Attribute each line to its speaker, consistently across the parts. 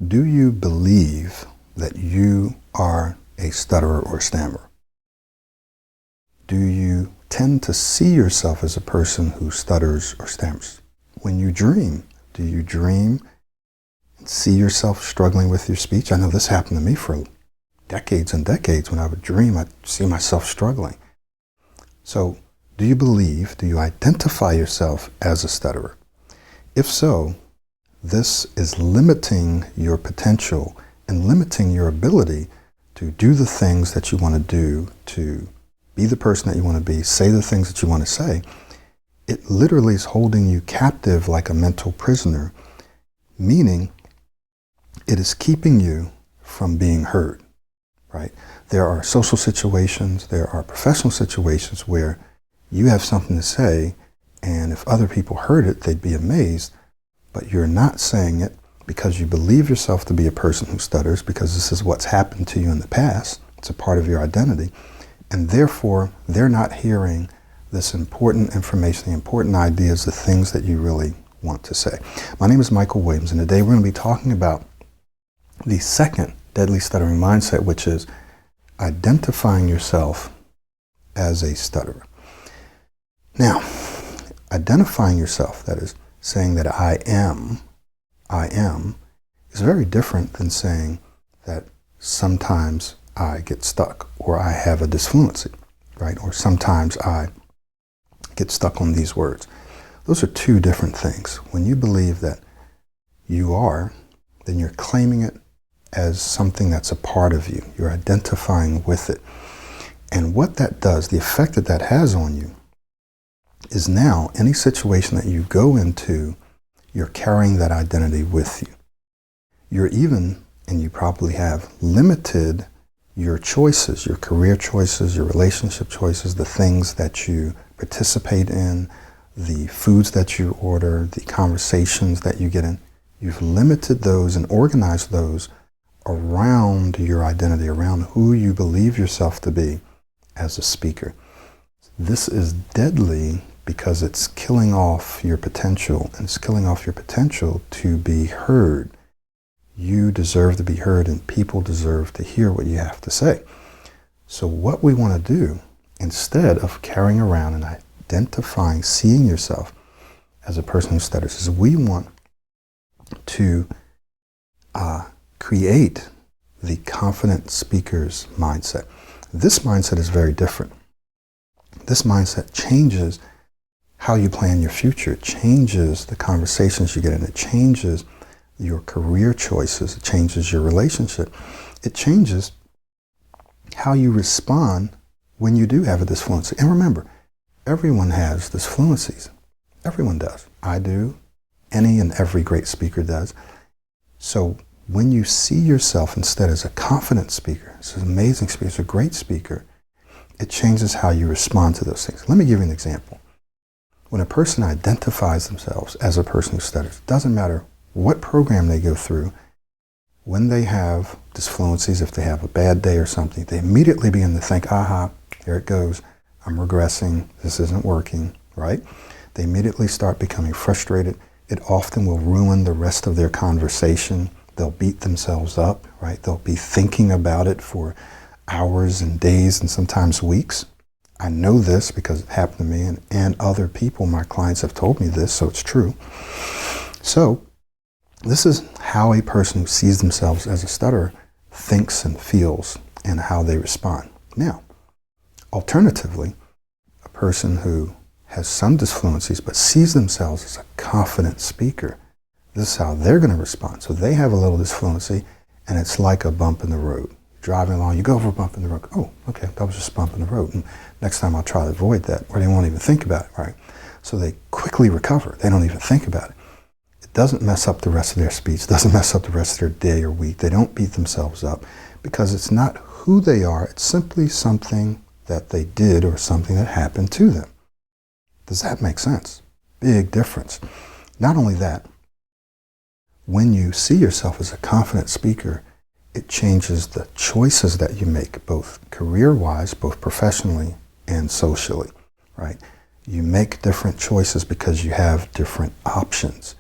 Speaker 1: Do you believe that you are a stutterer or stammerer? Do you tend to see yourself as a person who stutters or stammers? When you dream, do you dream and see yourself struggling with your speech? I know this happened to me for decades and decades. When I would dream, I'd see myself struggling. So, do you identify yourself as a stutterer? If so, this is limiting your potential and limiting your ability to do the things that you want to do, to be the person that you want to be, say the things that you want to say. It literally is holding you captive like a mental prisoner, meaning it is keeping you from being heard, right? There are social situations, there are professional situations where you have something to say, and if other people heard it, they'd be amazed, but you're not saying it because you believe yourself to be a person who stutters, because this is what's happened to you in the past. It's a part of your identity. And therefore, they're not hearing this important information, the important ideas, the things that you really want to say. My name is Michael Williams, and today we're going to be talking about the second deadly stuttering mindset, which is identifying yourself as a stutterer. Now, identifying yourself, that is, saying that I am, is very different than saying that sometimes I get stuck, or I have a disfluency, right? Or sometimes I get stuck on these words. Those are two different things. When you believe that you are, then you're claiming it as something that's a part of you. You're identifying with it. And what that does, the effect that that has on you, is now any situation that you go into, you're carrying that identity with you. You're even, and you probably have, limited your choices, your career choices, your relationship choices, the things that you participate in, the foods that you order, the conversations that you get in. You've limited those and organized those around your identity, around who you believe yourself to be as a speaker. This is deadly because it's killing off your potential, and it's killing off your potential to be heard. You deserve to be heard, and people deserve to hear what you have to say. So what we want to do, instead of carrying around and identifying, seeing yourself as a person who stutters, is we want to create the confident speaker's mindset. This mindset is very different. This mindset changes how you plan your future. It changes the conversations you get in. It changes your career choices. It changes your relationship. It changes how you respond when you do have a disfluency. And remember, everyone has disfluencies. Everyone does. I do. Any and every great speaker does. So when you see yourself instead as a confident speaker, as an amazing speaker, as a great speaker, it changes how you respond to those things. Let me give you an example. When a person identifies themselves as a person who stutters, it doesn't matter what program they go through, when they have disfluencies, if they have a bad day or something, they immediately begin to think, aha, here it goes, I'm regressing, this isn't working, right? They immediately start becoming frustrated. It often will ruin the rest of their conversation. They'll beat themselves up, right? They'll be thinking about it for hours and days and sometimes weeks. I know this because it happened to me, and other people, my clients, have told me this, so it's true. So this is how a person who sees themselves as a stutterer thinks and feels, and how they respond. Now, alternatively, a person who has some disfluencies but sees themselves as a confident speaker, this is how they're going to respond. So they have a little disfluency, and it's like a bump in the road. Driving along, you go over a bump in the road. Oh, okay, that was just a bump in the road. And next time I'll try to avoid that, or they won't even think about it, right? So they quickly recover. They don't even think about it. It doesn't mess up the rest of their speech. It doesn't mess up the rest of their day or week. They don't beat themselves up because it's not who they are. It's simply something that they did or something that happened to them. Does that make sense? Big difference. Not only that, when you see yourself as a confident speaker, it changes the choices that you make, both career-wise, both professionally and socially, right? You make different choices because you have different options.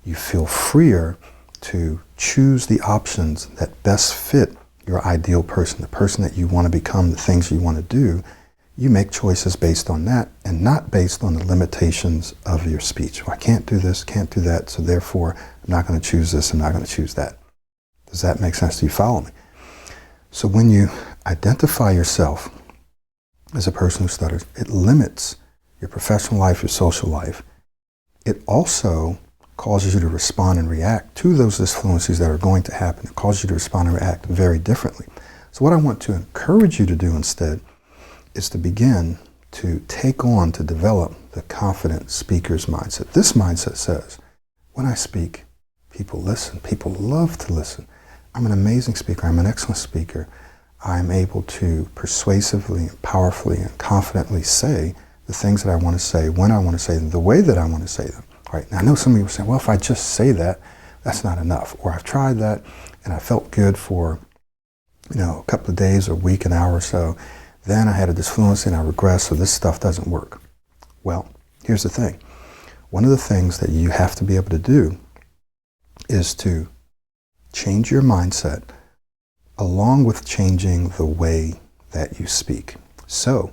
Speaker 1: You feel freer to choose the options that best fit your ideal person, the person that you want to become, the things you want to do. You make choices based on that and not based on the limitations of your speech. Well, I can't do this, can't do that, so therefore I'm not going to choose this, I'm not going to choose that. Does that make sense? Do you follow me? So when you identify yourself as a person who stutters, it limits your professional life, your social life. It also causes you to respond and react to those disfluencies that are going to happen. It causes you to respond and react very differently. So what I want to encourage you to do instead is to begin to take on, to develop the confident speaker's mindset. This mindset says, when I speak, people listen. People love to listen. I'm an amazing speaker. I'm an excellent speaker. I'm able to persuasively and powerfully and confidently say the things that I want to say, when I want to say them, the way that I want to say them. Right? Now, I know some people say, well, if I just say that, that's not enough. Or I've tried that and I felt good for, a couple of days or a week, an hour or so. Then I had a disfluency and I regressed, so this stuff doesn't work. Well, here's the thing. One of the things that you have to be able to do is to change your mindset along with changing the way that you speak. So,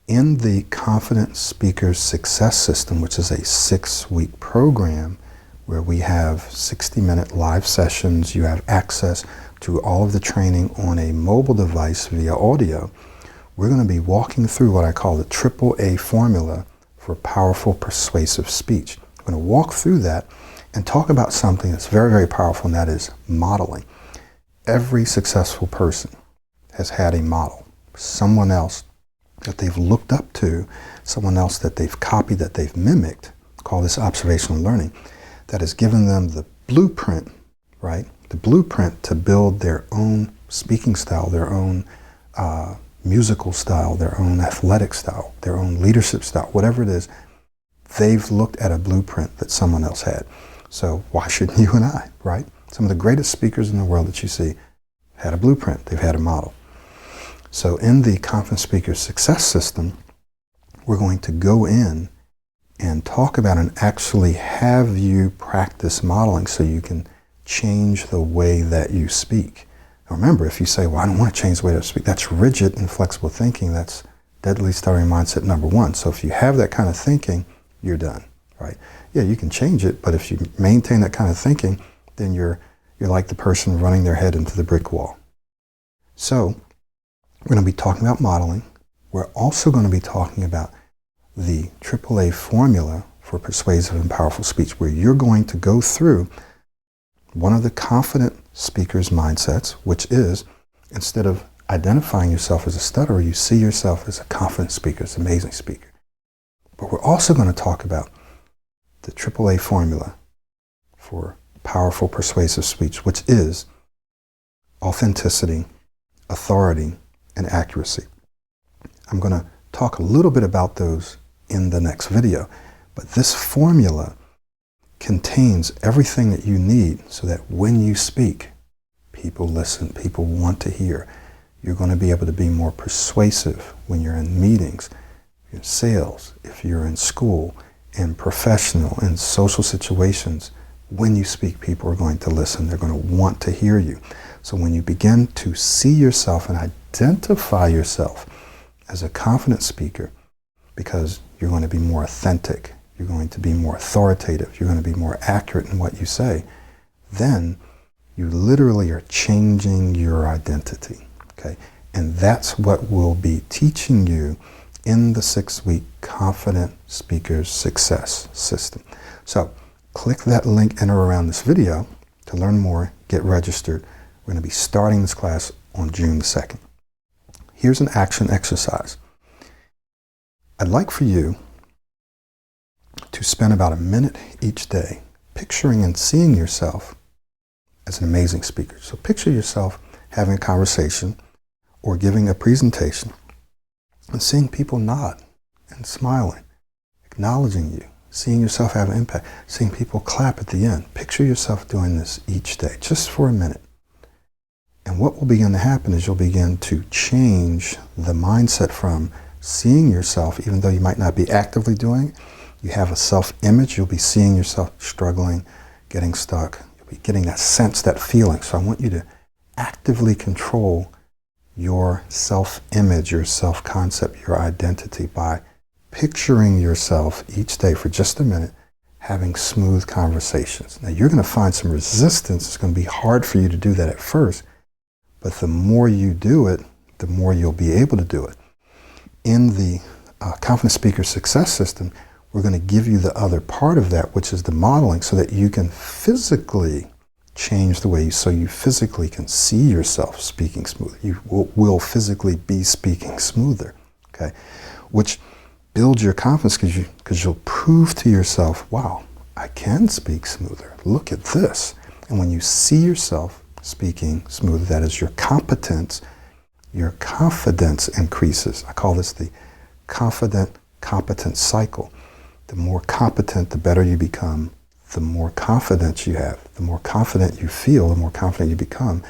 Speaker 1: in the Confident Speaker's Success System, which is a 6-week program where we have 60-minute live sessions, you have access to all of the training on a mobile device via audio, we're going to be walking through what I call the AAA formula for powerful persuasive speech. I'm going to walk through that and talk about something that's very, very powerful, and that is modeling. Every successful person has had a model, someone else that they've looked up to, someone else that they've copied, that they've mimicked, call this observational learning, that has given them the blueprint, right? The blueprint to build their own speaking style, their own musical style, their own athletic style, their own leadership style, whatever it is. They've looked at a blueprint that someone else had. So why shouldn't you and I, right? Some of the greatest speakers in the world that you see had a blueprint. They've had a model. So in the Confident Speaker Success System, we're going to go in and talk about and actually have you practice modeling so you can change the way that you speak. Now remember, if you say, well, I don't want to change the way that I speak, that's rigid and flexible thinking. That's deadly stuttering mindset number 1. So if you have that kind of thinking, you're done, right? Yeah, you can change it, but if you maintain that kind of thinking, then you're like the person running their head into the brick wall. So we're going to be talking about modeling. We're also going to be talking about the AAA formula for persuasive and powerful speech, where you're going to go through one of the confident speaker's mindsets, which is, instead of identifying yourself as a stutterer, you see yourself as a confident speaker, as an amazing speaker. But we're also going to talk about the AAA formula for powerful persuasive speech, which is authenticity, authority, and accuracy. I'm going to talk a little bit about those in the next video, but this formula contains everything that you need so that when you speak, people listen, people want to hear. You're going to be able to be more persuasive when you're in meetings, in sales, if you're in school, in professional and social situations. When you speak, people are going to listen. They're going to want to hear you. So when you begin to see yourself and identify yourself as a confident speaker, because you're going to be more authentic, you're going to be more authoritative, you're going to be more accurate in what you say, then you literally are changing your identity, okay? And that's what we'll be teaching you in the 6-week Confident Speaker's Success System. So click that link in or around this video to learn more, get registered. We're going to be starting this class on June the 2nd. Here's an action exercise. I'd like for you to spend about a minute each day picturing and seeing yourself as an amazing speaker. So picture yourself having a conversation or giving a presentation and seeing people nod and smiling, acknowledging you, seeing yourself have an impact, seeing people clap at the end. Picture yourself doing this each day, just for a minute. And what will begin to happen is you'll begin to change the mindset from seeing yourself, even though you might not be actively doing it. You have a self-image. You'll be seeing yourself struggling, getting stuck. You'll You'll be getting that sense, that feeling. So I want you to actively control your self-image, your self-concept, your identity by picturing yourself each day for just a minute having smooth conversations. Now you're going to find some resistance. It's going to be hard for you to do that at first, but the more you do it, the more you'll be able to do it. In the Confident Speaker Success System, we're going to give you the other part of that, which is the modeling, so that you can physically change the way so you physically can see yourself speaking smoother. You will physically be speaking smoother, okay? Which builds your confidence because you'll prove to yourself, wow, I can speak smoother. Look at this. And when you see yourself speaking smoother, that is your competence, your confidence increases. I call this the confident-competence cycle. The more competent, the better you become, the more confidence you have. The more confident you feel, the more confident you become,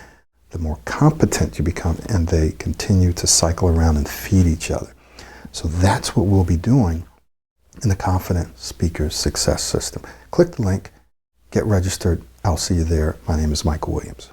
Speaker 1: the more competent you become, and they continue to cycle around and feed each other. So that's what we'll be doing in the Confident Speaker Success System. Click the link, get registered. I'll see you there. My name is Michael Williams.